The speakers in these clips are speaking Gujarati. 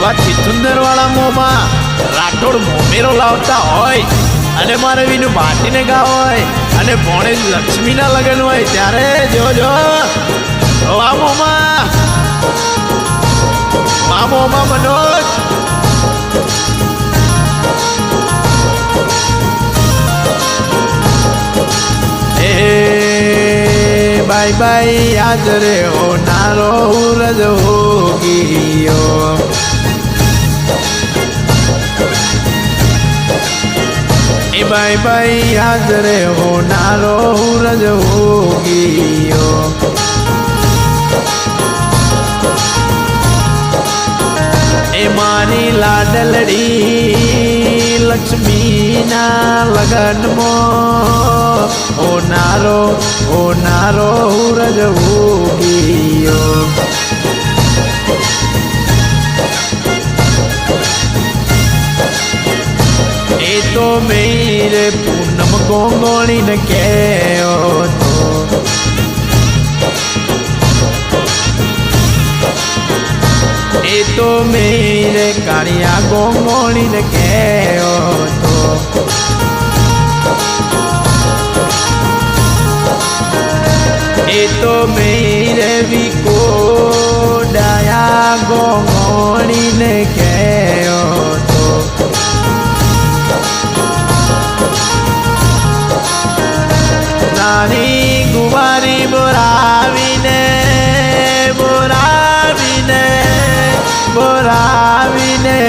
એવા ચિચુંદર વાળા મોમાં રાઠોડ મોમેરો લાવતા હોય અને મારે વિનું ભાટીને ગાવ હોય અને ભોણે લક્ષ્મીના લગ્ન હોય ત્યારે જોજો આ મોમાં મનોજ બાય બાય યાદ રે હોનારો ઉરજ હોગીયો બાય બાય યાદ રે હોનારો ઉરજ હોગીયો એ મારી લાડલડી લક્ષ્મીના લગનમાં હોનારો ઉરજ હોગીયો એ તો મેરે પૂનમ ગોંગોળીને કહેયો તો એ તો મેરે કાળિયા ગોંગોળીને કહેયો તો એ તો મેરે વિકો ડાયા ગોંગોળીને કહેયો તો નાની ગુવારી બોરાવીને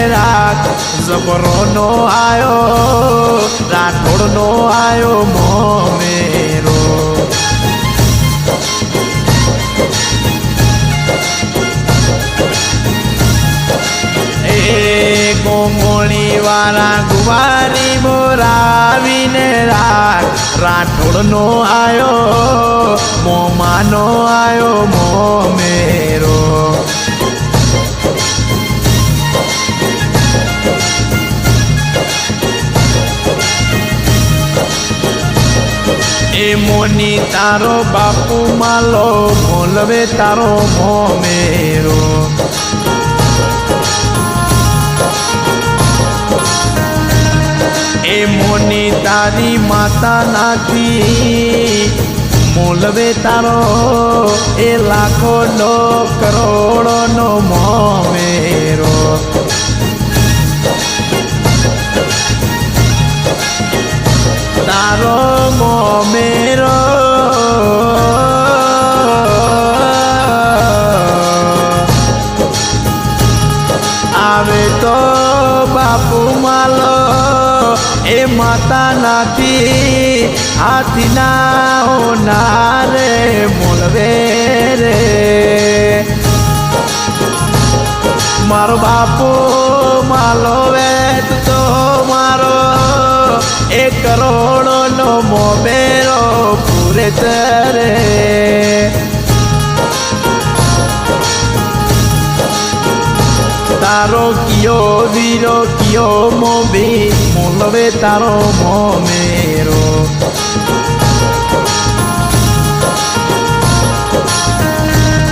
રાખ જબરોનો આયો રાઠોડનો આયો મોમેરો એ ગોંગોળી વાળા ગુવારી બોરાવીને રાખ રાઠોડનો આયો મોમાનો આયો મોમેરો એ મોની તારો બાપુ માલો બોલવે તારો મોમેરો એ મોની તારી માતા નાથી મોલવે તારો એ લાખો નો કરોડો નો મોમેરો તારો મોમેરો આવે તો બાપુ માલો એ માતા નાથી હાથીના હોનારે મોલવે રે મારો બાપુ માલો વેત તો મારો 1 કરોડ નો મોમેરો પૂરે તરે તારો કિયો વીરો કિયો મોબી મોલવે તારો મોમેરો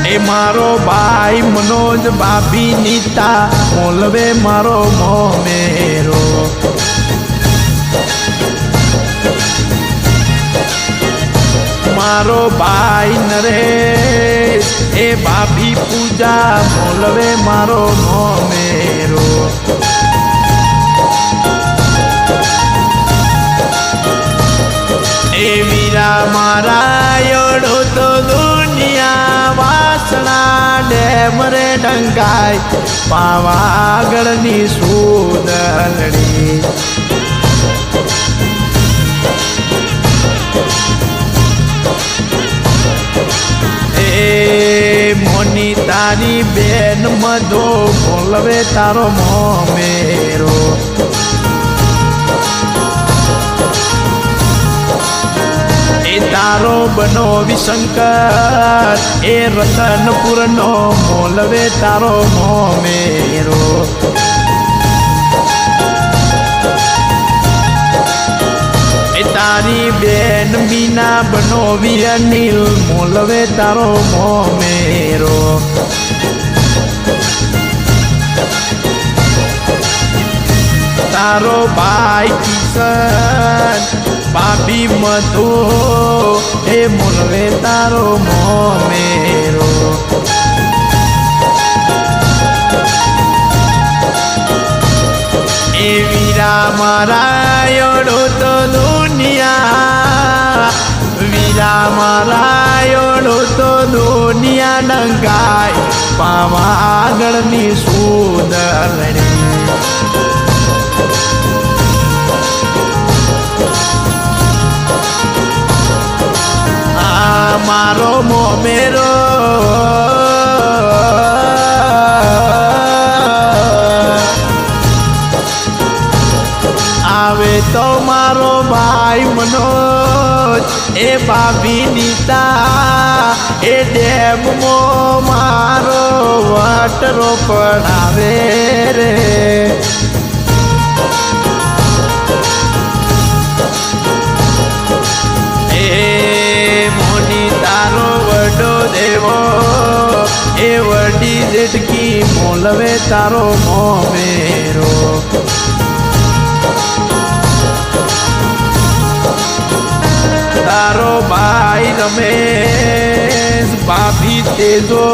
એ મારો ભાઈ મનોજ ભાભી નીતા મોલવે મારો મોમેરો મારો ભાઈ નરેશ એ ભાભી પૂજા મોલવે મારો મોમેરો એ વીરા મારા યોડો તો દુનિયા વાસણા ડેમ રે ડંકાય પાવાગઢની સુદલડી મોની તારી બેન મધો બોલવે તારો મોમેરો એ તારો બનો વિશંકર એ રતનપુર નો બોલવે તારો મોમેરો એ તારી બેન મીના બનો વીરનીલ મોલવે તારો મોમેરો તારો ભાઈ કિશન ભાભી મધુ એ મોલવે તારો મોમેરો એ વીરા મારાયણો તો દુનિયા વીરા મારાયણો તો દુનિયા ડંગાય પાવાગઢની સુદરણી મારો મોમેરો આવે તો મારો ભાઈ મનોજ એ ભાભી નીતા એ ડેમો મારો વટરો પડાવે રે એ વડી જેટકી મોલવે તારો મોમેરો તારો ભાઈ રમેશ ભાભી તેજો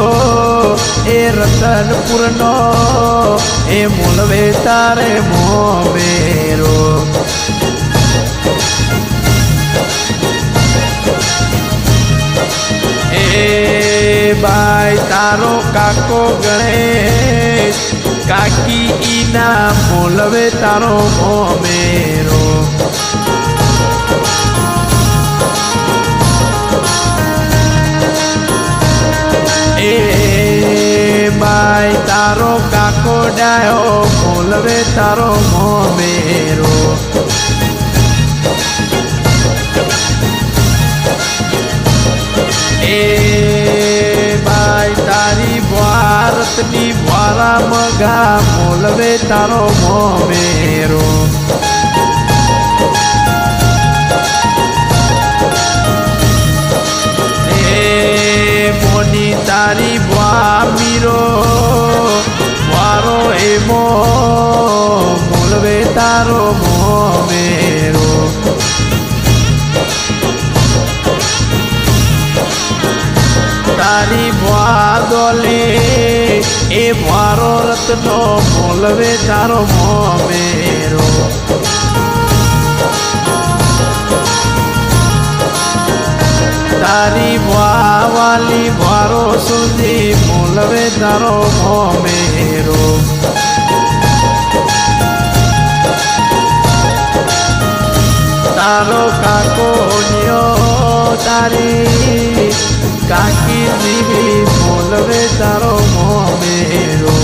એ રતનપુરનો એ મોલવે તારે મોમેરો ભાઈ તારો કાકો ગણેશ કાકી ઈના મોલવે તારો મોમેરો એ ભાઈ તારો કાકો ડાયો મોલવે તારો મોમેરો તારી ભારતની વારા મગા મોલવે તારો મોમેરો મોની તારી મીરો વારો એમો મોલવે તારો મોમેરો તારી ભવાદોલે એ મારો રત્નો મોલવે તારો મોમેરો તારી વાલી વારો સુધી મોલવે તારો મોમેરો તારો કાકો તારી કાકી દીવી મોલવે તારો મોમેરો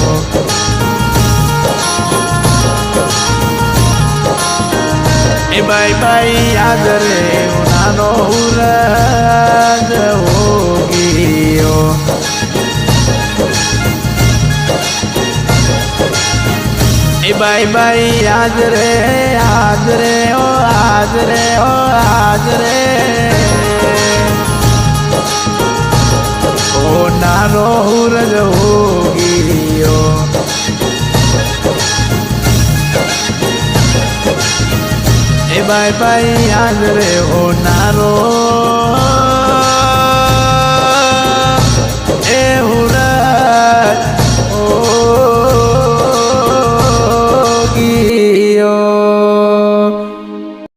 એ બાઈ બાઈ યાદ રે નાનો ઉરજ હોગીયો એ બાઈ બાઈ યાદ રે ઓ આજ રે ઓ નાનો ઉરજ હોગીયો એ બાઈ બાઈ યાદ રે ઓ નારો